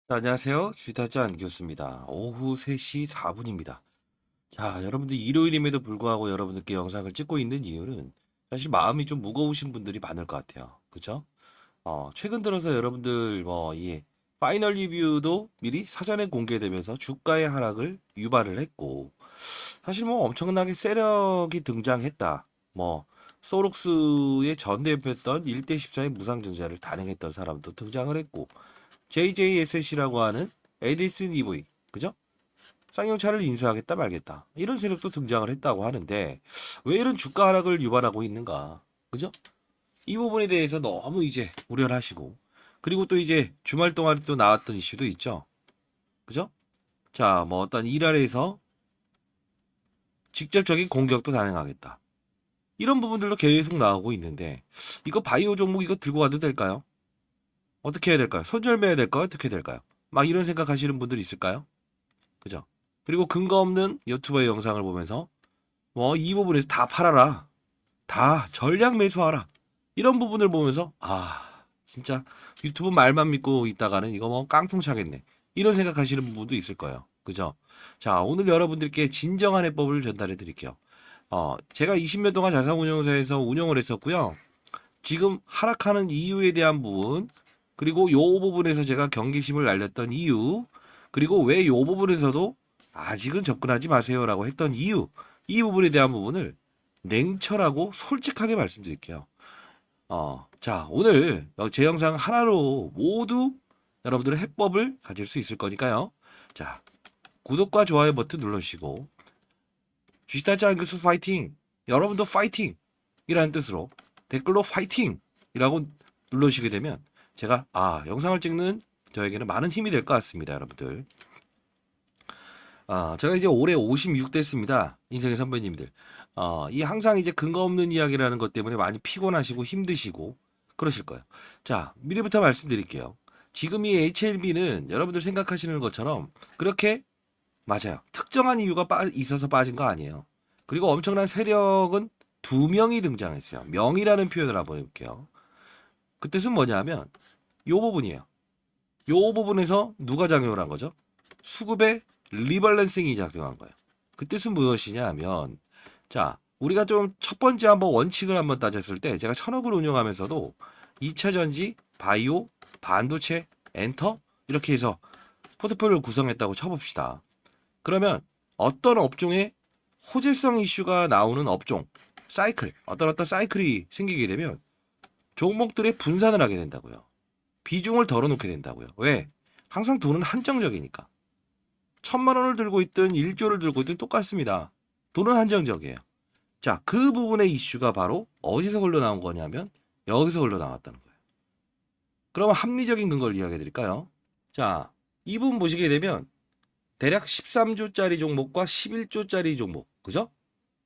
자, 안녕하세요. 주식타짜 안교수입니다. 오후 3시 4분입니다. 자, 여러분들 일요일임에도 불구하고 여러분들께 영상을 찍고 있는 이유는 사실 마음이 좀 무거우신 분들이 많을 것 같아요. 그죠? 최근 들어서 여러분들 이 파이널 리뷰도 미리 사전에 공개되면서 주가의 하락을 유발을 했고 사실 엄청나게 세력이 등장했다. 소록스의 전 대표였던 1대 14의 무상증자를 단행했던 사람도 등장을 했고 JJSC라고 하는 에디슨 EV, 그죠? 쌍용차를 인수하겠다 말겠다. 이런 세력도 등장을 했다고 하는데 왜 이런 주가 하락을 유발하고 있는가? 그죠? 이 부분에 대해서 너무 이제 우려를 하시고 그리고 또 이제 주말 동안 또 나왔던 이슈도 있죠. 그죠? 자, 어떤 일할에서 직접적인 공격도 단행하겠다. 이런 부분들도 계속 나오고 있는데 이거 바이오 종목 이거 들고 가도 될까요? 어떻게 해야 될까요? 손절매야 될까요? 어떻게 될까요? 막 이런 생각하시는 분들 있을까요? 그죠? 그리고 근거 없는 유튜버의 영상을 보면서 이 부분에서 다 팔아라. 다 전량 매수하라. 이런 부분을 보면서 진짜 유튜브 말만 믿고 있다가는 이거 깡통 차겠네. 이런 생각하시는 부분도 있을 거예요. 그죠? 자, 오늘 여러분들께 진정한 해법을 전달해 드릴게요. 제가 20년 동안 자산운용사에서 운영을 했었고요. 지금 하락하는 이유에 대한 부분, 그리고 요 부분에서 제가 경계심을 날렸던 이유, 그리고 왜 요 부분에서도 아직은 접근하지 마세요라고 했던 이유, 이 부분에 대한 부분을 냉철하고 솔직하게 말씀드릴게요. 자, 오늘 제 영상 하나로 모두 여러분들의 해법을 가질 수 있을 거니까요. 자, 구독과 좋아요 버튼 눌러주시고, 주식타짜 교수 파이팅! 여러분도 파이팅! 이라는 뜻으로 댓글로 파이팅! 이라고 눌러주시게 되면 제가 영상을 찍는 저에게는 많은 힘이 될 것 같습니다, 여러분들. 제가 이제 올해 56 됐습니다. 인생의 선배님들. 이 항상 이제 근거 없는 이야기라는 것 때문에 많이 피곤하시고 힘드시고 그러실 거예요. 자, 미리부터 말씀드릴게요. 지금 이 HLB는 여러분들 생각하시는 것처럼 그렇게 맞아요. 특정한 이유가 있어서 빠진 거 아니에요. 그리고 엄청난 세력은 두 명이 등장했어요. 명이라는 표현을 한번 해볼게요. 그 뜻은 뭐냐면 요 부분이에요. 요 부분에서 누가 작용을 한 거죠? 수급의 리밸런싱이 작용한 거예요. 그 뜻은 무엇이냐 하면 자, 우리가 좀 첫 번째 한번 원칙을 한번 따졌을 때 제가 천억을 운영하면서도 2차 전지, 바이오, 반도체, 엔터 이렇게 해서 포트폴리오를 구성했다고 쳐봅시다. 그러면 어떤 업종에 호재성 이슈가 나오는 업종, 사이클, 어떤 사이클이 생기게 되면 종목들의 분산을 하게 된다고요. 비중을 덜어놓게 된다고요. 왜? 항상 돈은 한정적이니까. 1,000만 원을 들고 있든 1조를 들고 있든 똑같습니다. 돈은 한정적이에요. 자, 그 부분의 이슈가 바로 어디서 흘러나온 거냐면 여기서 흘러나왔다는 거예요. 그러면 합리적인 근거를 이야기해 드릴까요? 자, 이 부분 보시게 되면 대략 13조짜리 종목과 11조짜리 종목, 그죠?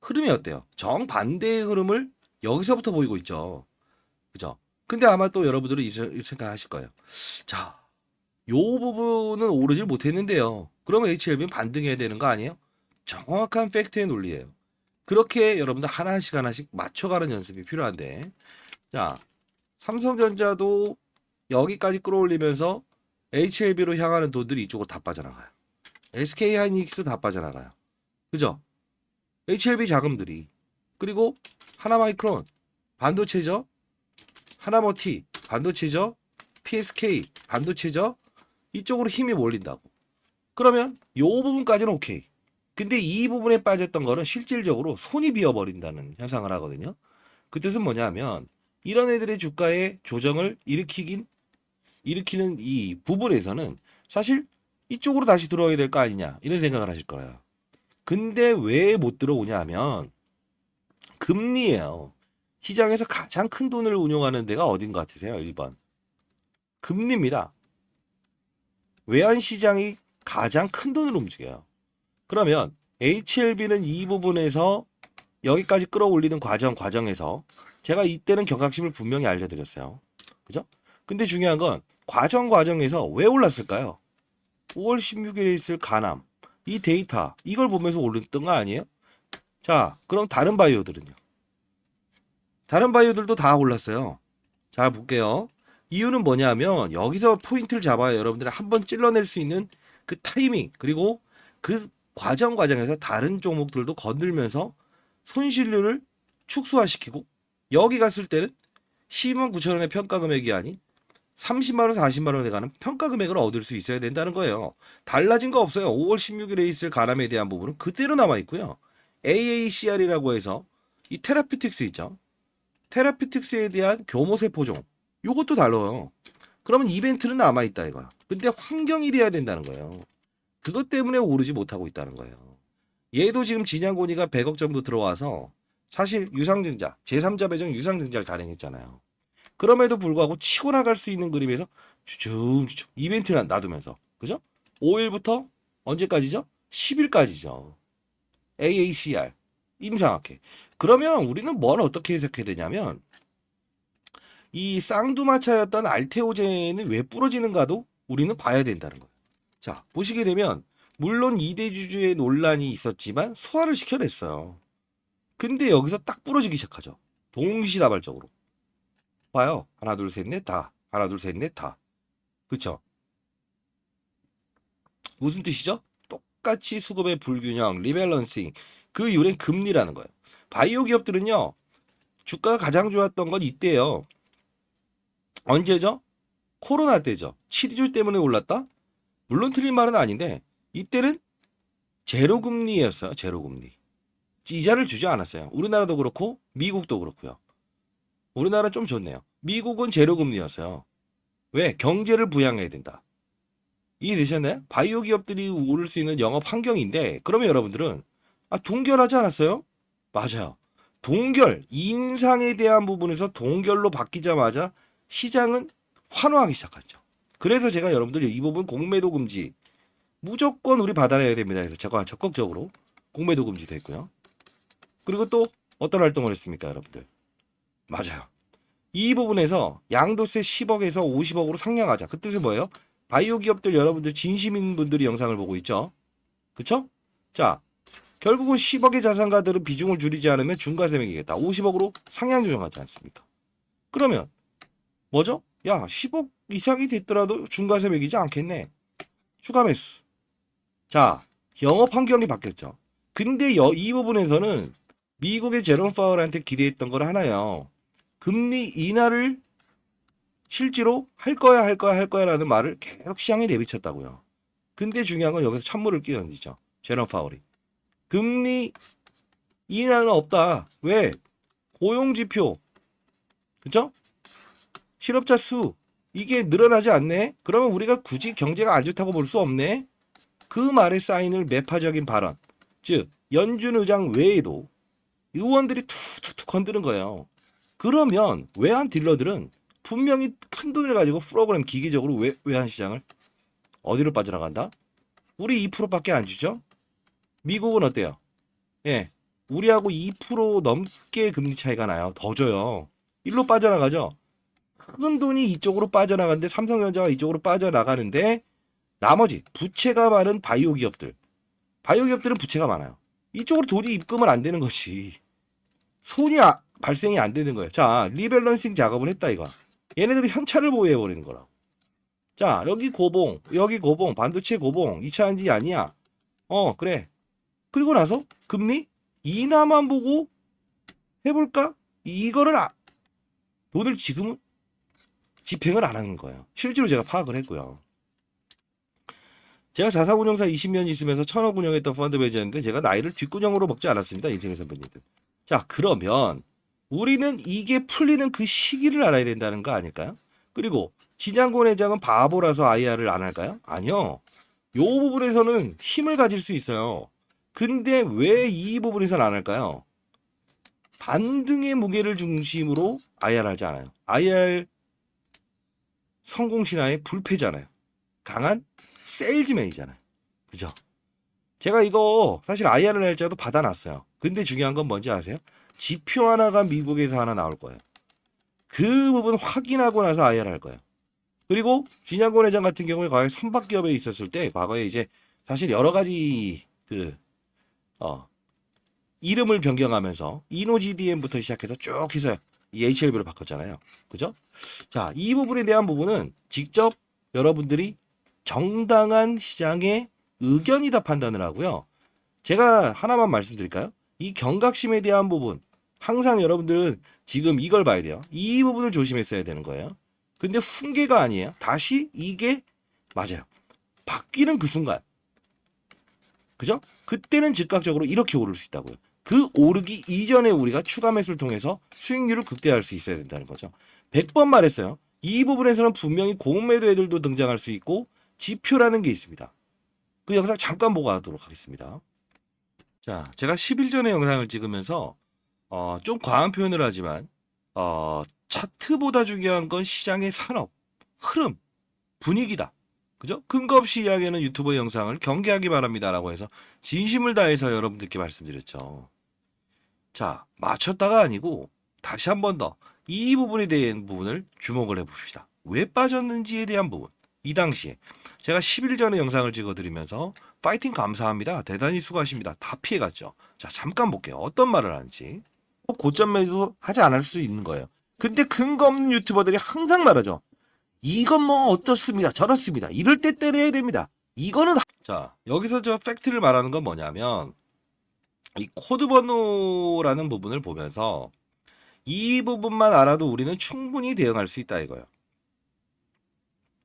흐름이 어때요? 정반대의 흐름을 여기서부터 보이고 있죠. 그죠? 근데 아마 또 여러분들은 이 생각하실 거예요. 자, 요 부분은 오르질 못했는데요. 그러면 HLB는 반등해야 되는 거 아니에요? 정확한 팩트의 논리예요. 그렇게 여러분들 하나씩 하나씩 맞춰가는 연습이 필요한데, 자, 삼성전자도 여기까지 끌어올리면서 HLB로 향하는 돈들이 이쪽으로 다 빠져나가요. SK하이닉스 다 빠져나가요. 그죠? HLB 자금들이. 그리고 하나마이크론 반도체죠. 하나머티 반도체죠. PSK 반도체죠. 이쪽으로 힘이 몰린다고. 그러면 요 부분까지는 오케이. 근데 이 부분에 빠졌던 거는 실질적으로 손이 비어버린다는 현상을 하거든요. 그 뜻은 뭐냐면 이런 애들의 주가의 조정을 일으키는 이 부분에서는 사실 이쪽으로 다시 들어와야 될 거 아니냐 이런 생각을 하실 거예요. 근데 왜 못 들어오냐 하면 금리예요. 시장에서 가장 큰 돈을 운용하는 데가 어딘 것 같으세요? 1번. 금리입니다. 외환시장이 가장 큰 돈을 움직여요. 그러면 HLB는 이 부분에서 여기까지 끌어올리는 과정에서 제가 이때는 경각심을 분명히 알려드렸어요. 그죠? 근데 중요한 건 과정에서 왜 올랐을까요? 5월 16일에 있을 가남 이 데이터 이걸 보면서 올랐던 거 아니에요? 자, 그럼 다른 바이오들은요? 다른 바이오들도 다 올랐어요. 잘 볼게요. 이유는 뭐냐면 여기서 포인트를 잡아야 여러분들이 한번 찔러낼 수 있는 그 타이밍 그리고 그 과정에서 다른 종목들도 건들면서 손실률을 축소화시키고 여기 갔을 때는 12만 9천 원의 평가 금액이 아닌 30만 원, 40만 원에 가는 평가 금액을 얻을 수 있어야 된다는 거예요. 달라진 거 없어요. 5월 16일에 있을 가람에 대한 부분은 그대로 남아 있고요. AACR이라고 해서 이 테라피틱스 있죠. 테라피틱스에 대한 교모세포종 요것도 달라요. 그러면 이벤트는 남아 있다 이거야. 근데 환경이 돼야 된다는 거예요. 그것 때문에 오르지 못하고 있다는 거예요. 얘도 지금 진양고니가 100억 정도 들어와서 사실 유상증자, 제3자 배정 유상증자를 단행했잖아요. 그럼에도 불구하고 치고 나갈 수 있는 그림에서 주춤주춤 이벤트를 놔두면서 그죠? 5일부터 언제까지죠? 10일까지죠. AACR 임상학회. 그러면 우리는 뭘 어떻게 해석해야 되냐면 이 쌍두마차였던 알테오젠은 왜 부러지는가도 우리는 봐야 된다는 거예요. 자, 보시게 되면 물론 이대주주의 논란이 있었지만 소화를 시켜냈어요. 근데 여기서 딱 부러지기 시작하죠. 동시다발적으로. 봐요. 하나 둘 셋 넷 다. 하나 둘 셋 넷 다. 그쵸? 무슨 뜻이죠? 똑같이 수급의 불균형, 리밸런싱. 그 이유는 금리라는 거예요. 바이오 기업들은요. 주가가 가장 좋았던 건 이때예요. 언제죠? 코로나 때죠. 치료제 때문에 올랐다? 물론 틀린 말은 아닌데 이때는 제로금리였어요. 제로금리. 이자를 주지 않았어요. 우리나라도 그렇고 미국도 그렇고요. 우리나라 좀 좋네요. 미국은 제로금리였어요. 왜? 경제를 부양해야 된다. 이해되셨나요? 바이오 기업들이 오를 수 있는 영업 환경인데 그러면 여러분들은 동결하지 않았어요? 맞아요. 동결, 인상에 대한 부분에서 동결로 바뀌자마자 시장은 환호하기 시작하죠. 그래서 제가 여러분들 이 부분 공매도 금지 무조건 우리 받아내야 됩니다. 그래서 제가 적극적으로 공매도 금지도 했고요. 그리고 또 어떤 활동을 했습니까, 여러분들? 맞아요. 이 부분에서 양도세 10억에서 50억으로 상향하자. 그 뜻은 뭐예요? 바이오 기업들 여러분들 진심인 분들이 영상을 보고 있죠. 그쵸? 자, 결국은 10억의 자산가들은 비중을 줄이지 않으면 중과세 매기겠다. 50억으로 상향 조정하지 않습니까? 그러면 뭐죠? 야, 10억 이상이 됐더라도 중과세 매기지 않겠네. 추가 매수. 자, 영업 환경이 바뀌었죠. 근데 이 부분에서는 미국의 제롬 파월한테 기대했던 걸 하나요. 금리 인하를 실제로 할 거야라는 말을 계속 시장에 내비쳤다고요. 근데 중요한 건 여기서 찬물을 끼얹죠. 제롬 파월이. 금리 인하는 없다. 왜? 고용지표. 그죠? 실업자 수. 이게 늘어나지 않네? 그러면 우리가 굳이 경제가 안 좋다고 볼 수 없네? 그 말에 사인을 매파적인 발언. 즉, 연준 의장 외에도 의원들이 툭툭툭 건드는 거예요. 그러면 외환 딜러들은 분명히 큰 돈을 가지고 프로그램 기계적으로 외환 시장을 어디로 빠져나간다? 우리 2%밖에 안 주죠? 미국은 어때요? 예. 우리하고 2% 넘게 금리 차이가 나요. 더 줘요. 일로 빠져나가죠? 큰 돈이 이쪽으로 빠져나가는데 삼성전자가 이쪽으로 빠져나가는데 나머지 부채가 많은 바이오 기업들. 바이오 기업들은 부채가 많아요. 이쪽으로 돈이 입금을 안 되는 것이 손이 발생이 안 되는 거예요. 자, 리밸런싱 작업을 했다 이거. 얘네들이 현찰을 보유해 버리는 거라고. 자, 여기 고봉, 여기 고봉, 반도체 고봉, 2차 한지 아니야. 그래. 그리고 나서 금리 인하만 보고 해볼까? 이거를 돈을 지금은 집행을 안 하는 거예요. 실제로 제가 파악을 했고요. 제가 자사운용사 20년 있으면서 1000억 운영했던 펀드 매니저인데 제가 나이를 뒷구녕으로 먹지 않았습니다. 인생의 선배님들. 자, 그러면 우리는 이게 풀리는 그 시기를 알아야 된다는 거 아닐까요? 그리고 진양권 회장은 바보라서 IR을 안 할까요? 아니요. 요 부분에서는 힘을 가질 수 있어요. 근데 왜 이 부분에서는 안 할까요? 반등의 무게를 중심으로 IR 하지 않아요. IR 성공 신화의 불패잖아요. 강한 세일즈맨이잖아요. 그죠? 제가 이거 사실 IR을 날짜도 받아놨어요. 근데 중요한 건 뭔지 아세요? 지표 하나가 미국에서 하나 나올 거예요. 그 부분 확인하고 나서 IR 할 거예요. 그리고 진양권 회장 같은 경우에 과거에 선박기업에 있었을 때 과거에 이제 사실 여러 가지 이름을 변경하면서 이노지디엠부터 시작해서 쭉 해서 이 HLB로 바꿨잖아요. 그죠? 자, 이 부분에 대한 부분은 직접 여러분들이 정당한 시장의 의견이다 판단을 하고요. 제가 하나만 말씀드릴까요? 이 경각심에 대한 부분, 항상 여러분들은 지금 이걸 봐야 돼요. 이 부분을 조심했어야 되는 거예요. 근데 훈계가 아니에요. 다시 이게 맞아요. 바뀌는 그 순간, 그죠? 그때는 즉각적으로 이렇게 오를 수 있다고요. 그 오르기 이전에 우리가 추가 매수를 통해서 수익률을 극대화할 수 있어야 된다는 거죠. 100번 말했어요. 이 부분에서는 분명히 공매도 애들도 등장할 수 있고 지표라는 게 있습니다. 그 영상 잠깐 보고 가도록 하겠습니다. 자, 제가 10일 전에 영상을 찍으면서 좀 과한 표현을 하지만 차트보다 중요한 건 시장의 산업, 흐름, 분위기다. 그죠? 근거 없이 이야기하는 유튜버 영상을 경계하기 바랍니다라고 해서 진심을 다해서 여러분들께 말씀드렸죠. 자, 맞췄다가 아니고 다시 한 번 더 이 부분에 대한 부분을 주목을 해봅시다. 왜 빠졌는지에 대한 부분. 이 당시에 제가 10일 전에 영상을 찍어드리면서 파이팅 감사합니다. 대단히 수고하십니다. 다 피해갔죠. 자, 잠깐 볼게요. 어떤 말을 하는지. 고점 매도 하지 않을 수 있는 거예요. 근데 근거 없는 유튜버들이 항상 말하죠. 이건 뭐 어떻습니다. 저렇습니다. 이럴 때 때려야 됩니다. 이거는 자, 여기서 저 팩트를 말하는 건 뭐냐면 이 코드 번호라는 부분을 보면서 이 부분만 알아도 우리는 충분히 대응할 수 있다 이거예요.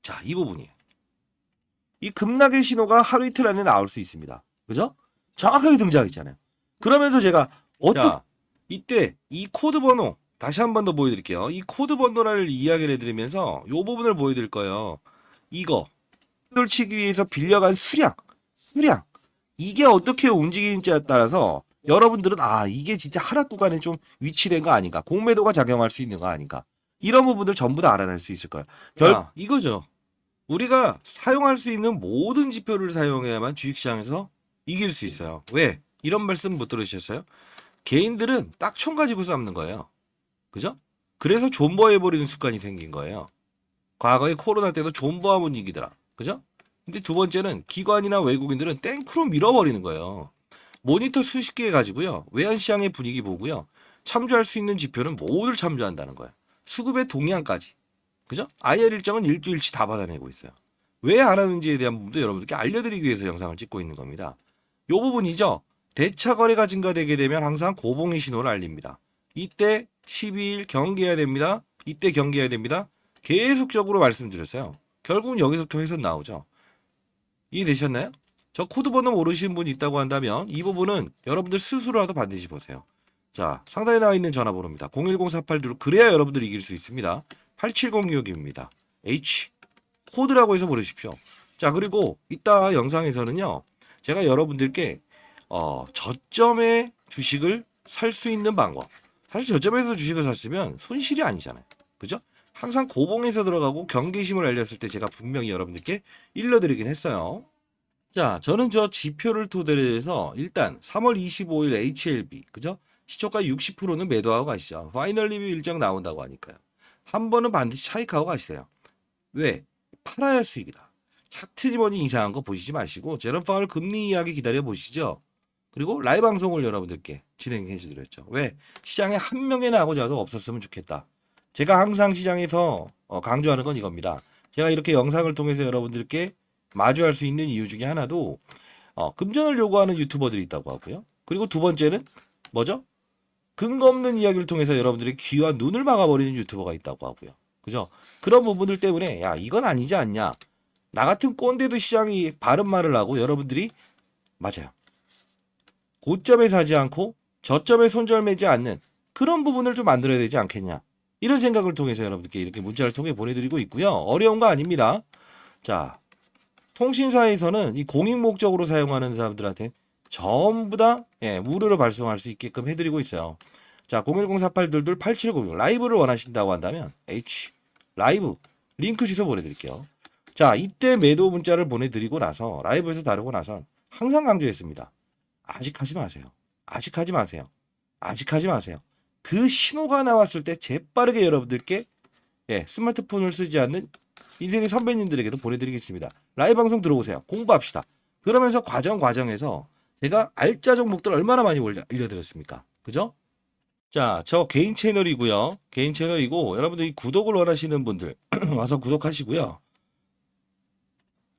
자, 이 부분이에요. 이 급락의 신호가 하루 이틀 안에 나올 수 있습니다. 그죠? 정확하게 등장했잖아요. 그러면서 제가 자, 이때 이 코드 번호 다시 한 번 더 보여드릴게요. 이 코드 번호를 이야기를 해드리면서 이 부분을 보여드릴 거예요. 이거 돌치기 위해서 빌려간 수량 이게 어떻게 움직이는지에 따라서 여러분들은 이게 진짜 하락 구간에 좀 위치된 거 아닌가, 공매도가 작용할 수 있는 거 아닌가, 이런 부분들 전부 다 알아낼 수 있을 거예요. 이거죠. 우리가 사용할 수 있는 모든 지표를 사용해야만 주식시장에서 이길 수 있어요. 왜? 이런 말씀 못 들으셨어요? 개인들은 딱 총 가지고 싸우는 거예요. 그죠? 그래서 존버해버리는 습관이 생긴 거예요. 과거에 코로나 때도 존버하면 이기더라. 그죠? 근데 두 번째는 기관이나 외국인들은 땡크로 밀어버리는 거예요. 모니터 수십 개 가지고요. 외환시장의 분위기 보고요. 참조할 수 있는 지표는 모두 참조한다는 거예요. 수급의 동향까지. 그죠? IR 일정은 일주일치 다 받아내고 있어요. 왜 안 하는지에 대한 부분도 여러분들께 알려드리기 위해서 영상을 찍고 있는 겁니다. 이 부분이죠. 대차 거래가 증가되게 되면 항상 고봉의 신호를 알립니다. 이때 12일 경계해야 됩니다. 이때 경계해야 됩니다. 계속적으로 말씀드렸어요. 결국은 여기서부터 해서 나오죠. 이해되셨나요? 저 코드 번호 모르시는 분이 있다고 한다면 이 부분은 여러분들 스스로라도 반드시 보세요. 자, 상단에 나와 있는 전화번호입니다. 010-482 그래야 여러분들이 이길 수 있습니다. 8706입니다. H 코드라고 해서 보내십시오. 자, 그리고 이따 영상에서는요. 제가 여러분들께 저점에 주식을 살 수 있는 방법. 사실 저점에서 주식을 샀으면 손실이 아니잖아요. 그죠? 항상 고봉에서 들어가고 경계심을 알렸을 때 제가 분명히 여러분들께 일러드리긴 했어요. 자, 저는 저 지표를 토대로 해서 일단 3월 25일 HLB, 그죠? 시초가 60%는 매도하고 가시죠. 파이널 리뷰 일정 나온다고 하니까요. 한 번은 반드시 차익하고 가시세요. 왜? 팔아야 수익이다. 차트리머니 이상한 거 보시지 마시고 제롬 파월 금리 이야기 기다려 보시죠. 그리고 라이브 방송을 여러분들께 진행해 주드렸죠. 왜? 시장에 한 명의 나고자도 없었으면 좋겠다. 제가 항상 시장에서 강조하는 건 이겁니다. 제가 이렇게 영상을 통해서 여러분들께 마주할 수 있는 이유 중에 하나도 금전을 요구하는 유튜버들이 있다고 하고요. 그리고 두 번째는 뭐죠? 근거 없는 이야기를 통해서 여러분들의 귀와 눈을 막아버리는 유튜버가 있다고 하고요. 그죠? 그런 부분들 때문에 야 이건 아니지 않냐. 나 같은 꼰대도 시장이 바른 말을 하고 여러분들이 맞아요. 고점에 사지 않고 저점에 손절매지 않는 그런 부분을 좀 만들어야 되지 않겠냐. 이런 생각을 통해서 여러분들께 이렇게 문자를 통해 보내드리고 있고요. 어려운 거 아닙니다. 자, 통신사에서는 이 공익 목적으로 사용하는 사람들한테 전부 다 무료로 발송할 수 있게끔 해드리고 있어요. 자, 010-4822-8706 라이브를 원하신다고 한다면 H 라이브 링크 주소 보내드릴게요. 자, 이때 매도 문자를 보내드리고 나서 라이브에서 다루고 나서 항상 강조했습니다. 아직 하지 마세요. 아직 하지 마세요. 아직 하지 마세요. 그 신호가 나왔을 때 재빠르게 여러분들께 스마트폰을 쓰지 않는 인생의 선배님들에게도 보내드리겠습니다. 라이브 방송 들어오세요. 공부합시다. 그러면서 과정에서 제가 알짜 종목들 얼마나 많이 알려드렸습니까? 그죠? 자, 저 개인 채널이고요. 개인 채널이고 여러분들이 구독을 원하시는 분들 와서 구독하시고요.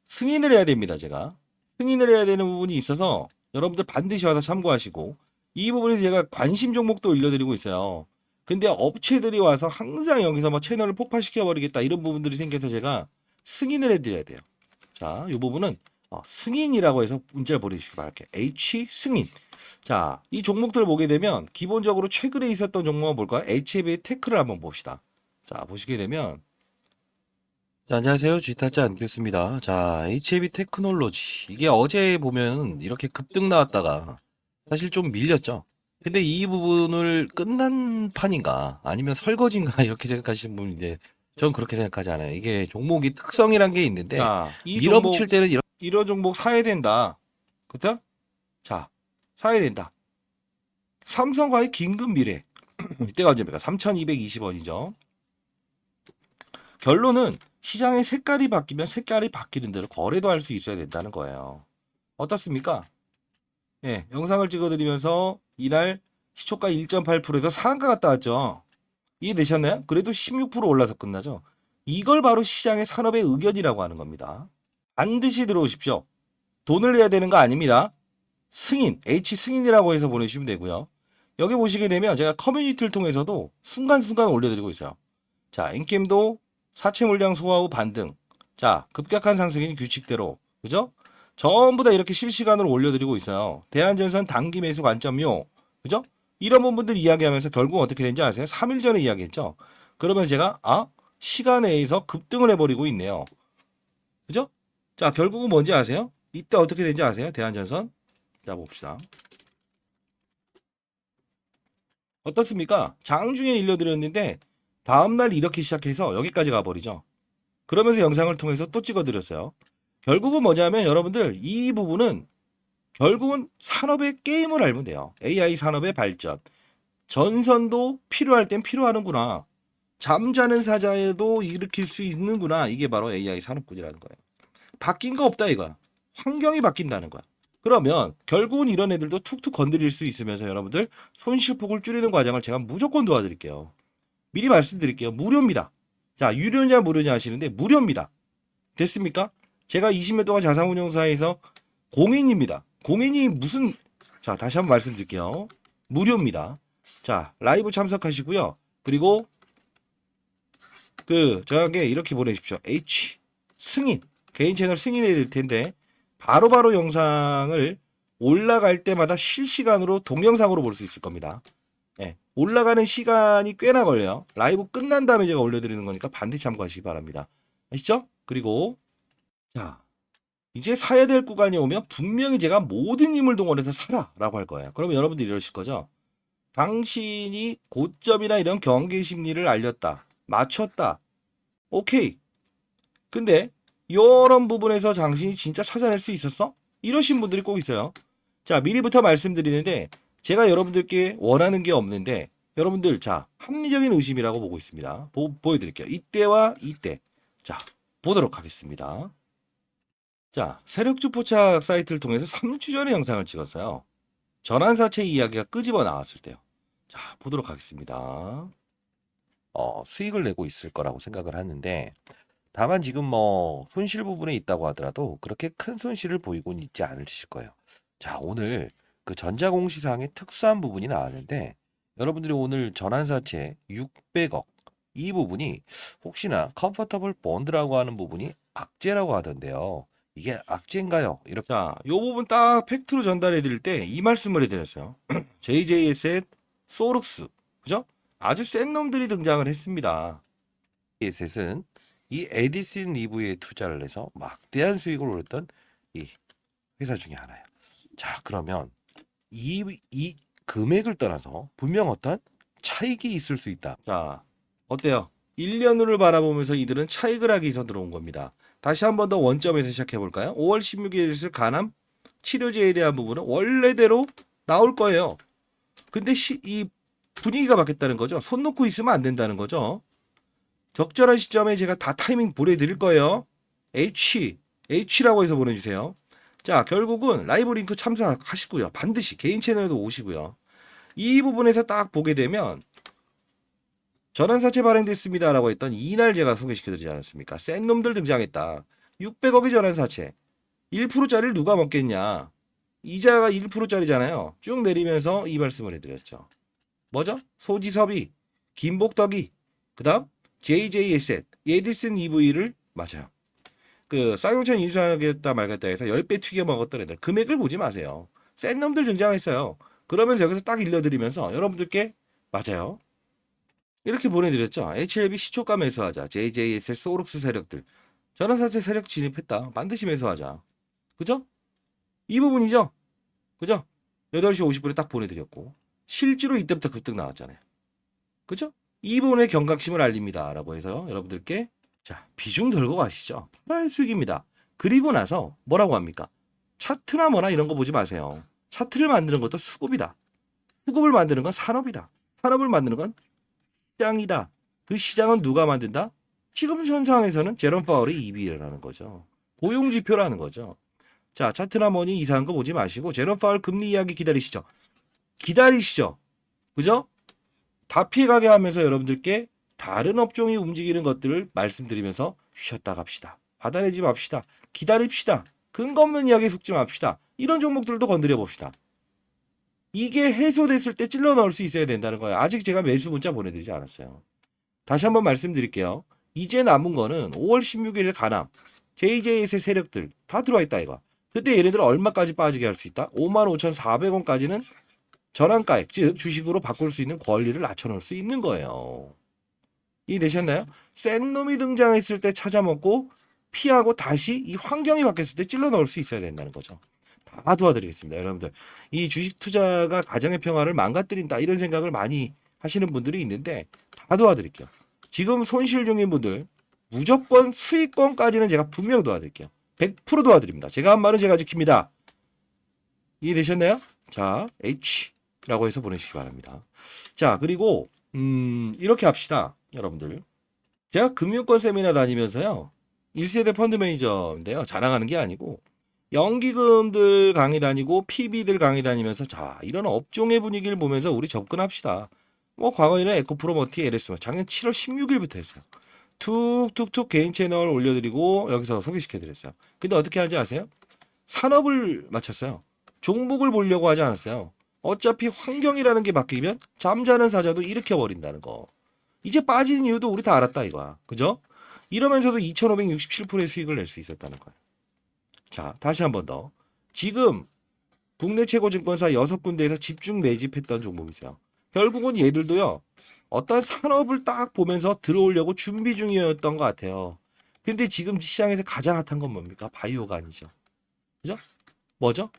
승인을 해야 됩니다, 제가. 승인을 해야 되는 부분이 있어서 여러분들 반드시 와서 참고하시고 이 부분에서 제가 관심 종목도 올려드리고 있어요. 근데 업체들이 와서 항상 여기서 뭐 채널을 폭파시켜 버리겠다 이런 부분들이 생겨서 제가 승인을 해드려야 돼요. 자, 이 부분은 승인이라고 해서 문자를 보내주시기 바랄게요. H 승인. 자, 이 종목들을 보게 되면 기본적으로 최근에 있었던 종목은 뭘까요? HB의 테크를 한번 봅시다. 자, 보시게 되면 자, 안녕하세요. 쥐타짜 안겼습니다. 자, HAB 테크놀로지. 이게 어제 보면 이렇게 급등 나왔다가 사실 좀 밀렸죠. 근데 이 부분을 끝난 판인가 아니면 설거지인가 이렇게 생각하시는 분인데 저는 그렇게 생각하지 않아요. 이게 종목이 특성이란 게 있는데 자, 이 밀어붙일 종목, 때는 이런 종목 사야 된다. 그죠? 자, 사야 된다. 삼성과의 긴급 미래. 이때가 언제입니까? 3,220원이죠. 결론은 시장의 색깔이 바뀌면 색깔이 바뀌는 대로 거래도 할 수 있어야 된다는 거예요. 어떻습니까? 예, 영상을 찍어드리면서 이날 시초가 1.8%에서 상한가 갔다 왔죠. 이해되셨나요? 그래도 16% 올라서 끝나죠. 이걸 바로 시장의 산업의 의견이라고 하는 겁니다. 반드시 들어오십시오. 돈을 내야 되는 거 아닙니다. 승인, H 승인이라고 해서 보내주시면 되고요. 여기 보시게 되면 제가 커뮤니티를 통해서도 순간순간 올려드리고 있어요. 자, 인게임도 사채 물량 소화 후 반등. 자, 급격한 상승인 규칙대로. 그죠? 전부 다 이렇게 실시간으로 올려드리고 있어요. 대한전선 단기 매수 관점요. 그죠? 이런 부분들 이야기하면서 결국 어떻게 된지 아세요? 3일 전에 이야기했죠. 그러면 제가 시간에 의해서 급등을 해버리고 있네요. 그죠? 자, 결국은 뭔지 아세요? 이때 어떻게 된지 아세요? 대한전선. 자, 봅시다. 어떻습니까? 장중에 일러드렸는데 다음날 이렇게 시작해서 여기까지 가버리죠. 그러면서 영상을 통해서 또 찍어드렸어요. 결국은 뭐냐면 여러분들 이 부분은 결국은 산업의 게임을 알면 돼요. AI 산업의 발전. 전선도 필요할 땐 필요하는구나. 잠자는 사자에도 일으킬 수 있는구나. 이게 바로 AI 산업군이라는 거예요. 바뀐 거 없다 이거야. 환경이 바뀐다는 거야. 그러면 결국은 이런 애들도 툭툭 건드릴 수 있으면서 여러분들 손실폭을 줄이는 과정을 제가 무조건 도와드릴게요. 미리 말씀드릴게요. 무료입니다. 자, 유료냐 무료냐 하시는데 무료입니다. 됐습니까? 제가 20년 동안 자산운용사에서 공인입니다. 공인이 무슨 자, 다시 한번 말씀드릴게요. 무료입니다. 자, 라이브 참석하시고요. 그리고 저에게 이렇게 보내십시오. H 승인 개인 채널 승인해 드릴 텐데 바로바로 영상을 올라갈 때마다 실시간으로 동영상으로 볼 수 있을 겁니다. 예, 올라가는 시간이 꽤나 걸려요. 라이브 끝난 다음에 제가 올려드리는 거니까 반드시 참고하시기 바랍니다. 아시죠? 그리고 자, 이제 사야 될 구간이 오면 분명히 제가 모든 힘을 동원해서 사라라고 할 거예요. 그러면 여러분들이 이러실 거죠. 당신이 고점이나 이런 경계 심리를 알렸다. 맞췄다. 오케이. 근데 이런 부분에서 당신이 진짜 찾아낼 수 있었어? 이러신 분들이 꼭 있어요. 자, 미리부터 말씀드리는데 제가 여러분들께 원하는 게 없는데 여러분들 자, 합리적인 의심이라고 보고 있습니다. 보여드릴게요. 이때와 이때. 자, 보도록 하겠습니다. 자, 세력주 포착 사이트를 통해서 3주 전에 영상을 찍었어요. 전환사채 이야기가 끄집어 나왔을 때요. 자, 보도록 하겠습니다. 수익을 내고 있을 거라고 생각을 하는데 다만 지금 뭐 손실 부분에 있다고 하더라도 그렇게 큰 손실을 보이고는 있지 않으실 거예요. 자, 오늘 그 전자공시상의 특수한 부분이 나왔는데 여러분들이 오늘 전환사채 600억 이 부분이 혹시나 컴포터블 본드라고 하는 부분이 악재라고 하던데요. 이게 악재인가요? 이렇게 자, 요 부분 딱 팩트로 전달해 드릴 때 이 말씀을 해드렸어요. JJS의 소룩스. 그죠? 아주 센 놈들이 등장을 했습니다. 에셋은 이 에디슨 리브에 투자를 해서 막대한 수익을 올렸던 이 회사 중에 하나예요. 자, 그러면 이 금액을 떠나서 분명 어떤 차익이 있을 수 있다. 자, 어때요? 1년을 바라보면서 이들은 차익을 하기 위해서 들어온 겁니다. 다시 한 번 더 원점에서 시작해 볼까요? 5월 16일 있을 간암 치료제에 대한 부분은 원래대로 나올 거예요. 근데 이 분위기가 바뀌었다는 거죠. 손 놓고 있으면 안 된다는 거죠. 적절한 시점에 제가 다 타이밍 보내드릴 거예요. H라고 해서 보내주세요. 자, 결국은 라이브 링크 참석하시고요. 반드시 개인 채널에도 오시고요. 이 부분에서 딱 보게 되면 전환사채 발행됐습니다라고 했던 이날 제가 소개시켜드리지 않았습니까? 센 놈들 등장했다. 600억의 전환사채. 1%짜리를 누가 먹겠냐. 이자가 1%짜리잖아요. 쭉 내리면서 이 말씀을 해드렸죠. 뭐죠? 소지섭이, 김복덕이, 그 다음 JJ에셋, 에디슨 EV를 맞아요. 그 쌍용천 인수하겠다 말겠다 해서 10배 튀겨 먹었던 애들. 금액을 보지 마세요. 센 놈들 등장했어요. 그러면서 여기서 딱 일러드리면서 여러분들께 맞아요. 이렇게 보내드렸죠. HLB 시초가 매수하자. JJ에셋 소록스 세력들. 전환사채 세력 진입했다. 반드시 매수하자. 그죠? 이 부분이죠. 그죠? 8시 50분에 딱 보내드렸고 실제로 이때부터 급등 나왔잖아요. 그죠? 이 부분의 경각심을 알립니다. 라고 해서 여러분들께 자 비중 들고 가시죠. 팔 수익입니다. 그리고 나서 뭐라고 합니까? 차트나 뭐나 이런 거 보지 마세요. 차트를 만드는 것도 수급이다. 수급을 만드는 건 산업이다. 산업을 만드는 건 시장이다. 그 시장은 누가 만든다? 지금 현상에서는 제롬 파월이 EB라는 거죠. 고용지표라는 거죠. 자, 차트나 뭐니 이상한 거 보지 마시고 제롬 파월 금리 이야기 기다리시죠. 기다리시죠. 그죠? 다 피해가게 하면서 여러분들께 다른 업종이 움직이는 것들을 말씀드리면서 쉬었다 갑시다. 받아내지 맙시다. 기다립시다. 근거 없는 이야기에 속지 맙시다. 이런 종목들도 건드려 봅시다. 이게 해소됐을 때 찔러 넣을 수 있어야 된다는 거예요. 아직 제가 매수 문자 보내드리지 않았어요. 다시 한번 말씀드릴게요. 이제 남은 거는 5월 16일 가남, JJ의 세력들 다 들어와 있다 이거. 그때 얘네들 얼마까지 빠지게 할 수 있다? 55,400원까지는 전환가액, 즉 주식으로 바꿀 수 있는 권리를 낮춰놓을 수 있는 거예요. 이해되셨나요? 센 놈이 등장했을 때 찾아먹고 피하고 다시 이 환경이 바뀌었을 때 찔러 넣을 수 있어야 된다는 거죠. 다 도와드리겠습니다. 여러분들 이 주식 투자가 가정의 평화를 망가뜨린다 이런 생각을 많이 하시는 분들이 있는데 다 도와드릴게요. 지금 손실 중인 분들 무조건 수익권까지는 제가 분명 도와드릴게요. 100% 도와드립니다. 제가 한 말은 제가 지킵니다. 이해되셨나요? 자, H라고 해서 보내주시기 바랍니다. 자, 그리고 이렇게 합시다. 여러분들. 제가 금융권 세미나 다니면서요. 1세대 펀드 매니저인데요. 자랑하는 게 아니고 연기금들 강의 다니고 PB들 강의 다니면서 자, 이런 업종의 분위기를 보면서 우리 접근합시다. 뭐 과거에는 에코프로머티 LS 작년 7월 16일부터 했어요. 툭툭툭 개인 채널 올려드리고 여기서 소개시켜드렸어요. 근데 어떻게 하지 아세요? 산업을 맞췄어요. 종목을 보려고 하지 않았어요. 어차피 환경이라는 게 바뀌면 잠자는 사자도 일으켜버린다는 거. 이제 빠진 이유도 우리 다 알았다 이거야. 그죠? 이러면서도 2,567%의 수익을 낼 수 있었다는 거예요. 자, 다시 한 번 더. 지금 국내 최고 증권사 6군데에서 집중 매집했던 종목이 있어요. 결국은 얘들도요. 어떤 산업을 딱 보면서 들어오려고 준비 중이었던 것 같아요. 근데 지금 시장에서 가장 핫한 건 뭡니까? 바이오가 아니죠. 그죠? 뭐죠?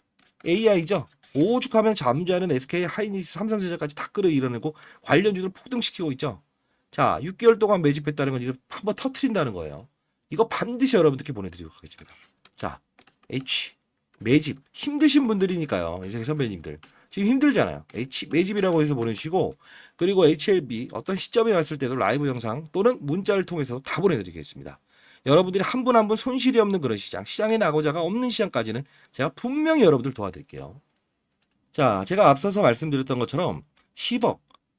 AI죠. 오죽하면 잠자는 SK 하이닉스 삼성전자까지 다 끌어일어내고 관련주들 폭등시키고 있죠. 자, 6개월 동안 매집했다는 건 이거 한번 터트린다는 거예요. 이거 반드시 여러분들께 보내드리도록 하겠습니다. 자, H 매집 힘드신 분들이니까요. 이제 선배님들 지금 힘들잖아요. H 매집이라고 해서 보내주시고 그리고 HLB 어떤 시점에 왔을 때도 라이브 영상 또는 문자를 통해서 다 보내드리겠습니다. 여러분들이 한 분 한 분 손실이 없는 그런 시장, 시장에 나고자가 없는 시장까지는 제가 분명히 여러분들 도와드릴게요. 자, 제가 앞서서 말씀드렸던 것처럼 10억.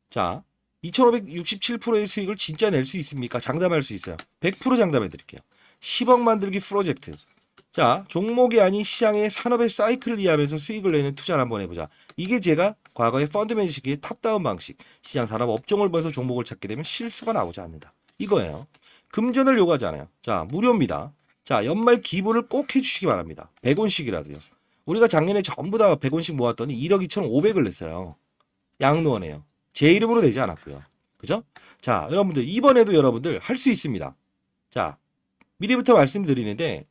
자, 2,567%의 수익을 진짜 낼 수 있습니까? 장담할 수 있어요. 100% 장담해 드릴게요. 10억 만들기 프로젝트. 자, 종목이 아닌 시장의 산업의 사이클을 이해하면서 수익을 내는 투자를 한번 해보자. 이게 제가 과거의 펀드 매니지기의 탑다운 방식. 시장 산업 업종을 보면서 종목을 찾게 되면 실수가 나오지 않는다. 이거예요. 금전을 요구하지 않아요. 자, 무료입니다. 자, 연말 기부를 꼭 해주시기 바랍니다. 100원씩이라도요. 우리가 작년에 전부 다 100원씩 모았더니 1억 2,500을 냈어요. 양로원에요. 제 이름으로 내지 않았고요. 그죠? 자, 여러분들 이번에도 여러분들 할 수 있습니다. 자, 미리부터 말씀드리는데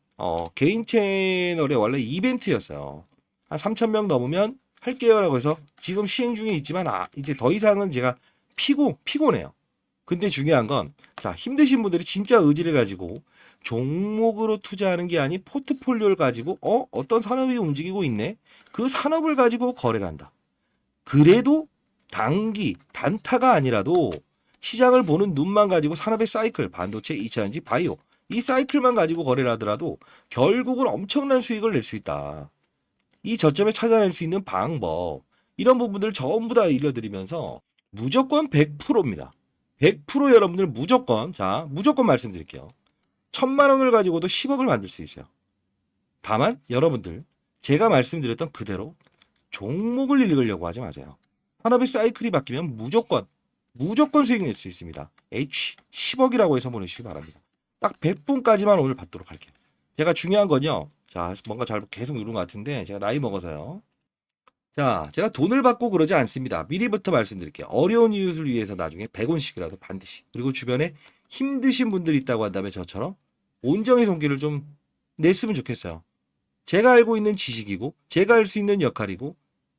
개인 채널에 원래 이벤트였어요. 한 3,000명 넘으면 할게요라고 해서 지금 시행 중에 있지만 이제 더 이상은 제가 피곤해요. 근데 중요한 건 자, 힘드신 분들이 진짜 의지를 가지고 종목으로 투자하는 게 아닌 포트폴리오를 가지고 어떤 산업이 움직이고 있네. 그 산업을 가지고 거래를 한다. 그래도 단타가 아니라도 시장을 보는 눈만 가지고 산업의 사이클, 반도체, 2차전지, 바이오 이 사이클만 가지고 거래를 하더라도 결국은 엄청난 수익을 낼 수 있다. 이 저점에 찾아낼 수 있는 방법. 이런 부분들 전부 다 알려드리면서 무조건 100%입니다. 100% 여러분들 무조건, 자, 무조건 말씀드릴게요. 1000만 원을 가지고도 10억을 만들 수 있어요. 다만 여러분들 제가 말씀드렸던 그대로 종목을 읽으려고 하지 마세요. 산업의 사이클이 바뀌면 무조건 수익 낼 수 있습니다. H 10억이라고 해서 보내주시기 바랍니다. 딱 100분까지만 오늘 받도록 할게요. 제가 중요한 건요. 자, 뭔가 잘 계속 누른 것 같은데 제가 나이 먹어서요. 자, 제가 돈을 받고 그러지 않습니다. 미리부터 말씀드릴게요. 어려운 이웃을 위해서 나중에 100원씩이라도 반드시. 그리고 주변에 힘드신 분들이 있다고 한다면 저처럼 온정의 손길을 좀 냈으면 좋겠어요. 제가 알고 있는 지식이고 제가 할 수 있는 역할이고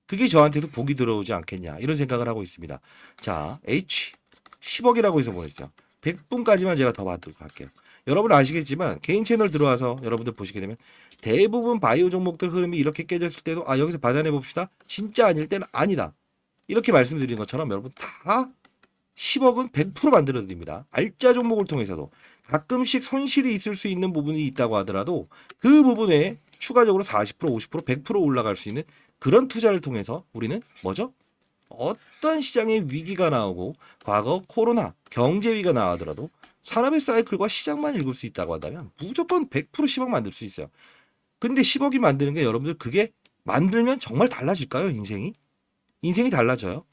그게 저한테도 복이 들어오지 않겠냐 이런 생각을 하고 있습니다. 자, H 10억이라고 해서 보냈어요. 100분까지만 제가 더 받도록 할게요. 여러분 아시겠지만 개인 채널 들어와서 여러분들 보시게 되면 대부분 바이오 종목들 흐름이 이렇게 깨졌을 때도 아 여기서 받아내 봅시다. 진짜 아닐 때는 아니다. 이렇게 말씀드린 것처럼 여러분 다 10억은 100% 만들어 드립니다. 알짜 종목을 통해서도 가끔씩 손실이 있을 수 있는 부분이 있다고 하더라도 그 부분에 추가적으로 40%, 50%, 100% 올라갈 수 있는 그런 투자를 통해서 우리는 뭐죠? 어떤 시장에 위기가 나오고 과거 코로나 경제 위기가 나오더라도 산업의 사이클과 시장만 읽을 수 있다고 한다면 무조건 100% 10억 만들 수 있어요. 근데 10억이 만드는 게 여러분들 그게 만들면 정말 달라질까요? 인생이 달라져요.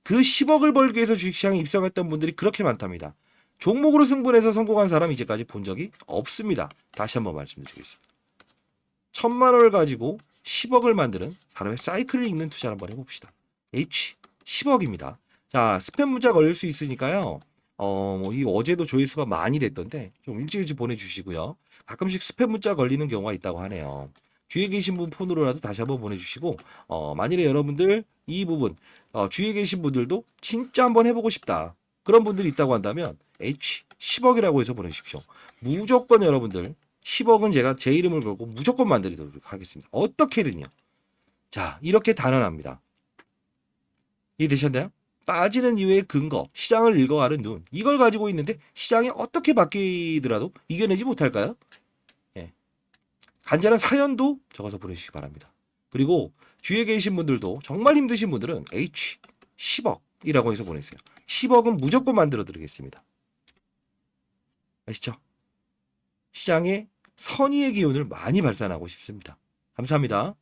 그 10억을 벌기 위해서 주식시장에 입성했던 분들이 그렇게 많답니다. 종목으로 승분해서 성공한 사람 이제까지 본 적이 없습니다. 다시 한번 말씀드리겠습니다. 1000만 원을 가지고 10억을 만드는 사람의 사이클을 읽는 투자를 한번 해봅시다. H 10억입니다. 자, 스팸 문자 걸릴 수 있으니까요. 이 어제도 조회수가 많이 됐던데 좀 일찍 보내주시고요. 가끔씩 스팸 문자 걸리는 경우가 있다고 하네요. 주위에 계신 분 폰으로라도 다시 한번 보내주시고 만일에 여러분들 이 부분 주위에 계신 분들도 진짜 한번 해보고 싶다. 그런 분들이 있다고 한다면 H 10억이라고 해서 보내주십시오. 무조건 여러분들 10억은 제가 제 이름을 걸고 무조건 만들도록 하겠습니다. 어떻게든요. 자, 이렇게 단언합니다. 이해되셨나요? 빠지는 이유의 근거, 시장을 읽어가는 눈, 이걸 가지고 있는데 시장이 어떻게 바뀌더라도 이겨내지 못할까요? 예. 간절한 사연도 적어서 보내주시기 바랍니다. 그리고 주위에 계신 분들도 정말 힘드신 분들은 H 10억이라고 해서 보내세요. 10억은 무조건 만들어 드리겠습니다. 아시죠? 시장에 선의의 기운을 많이 발산하고 싶습니다. 감사합니다.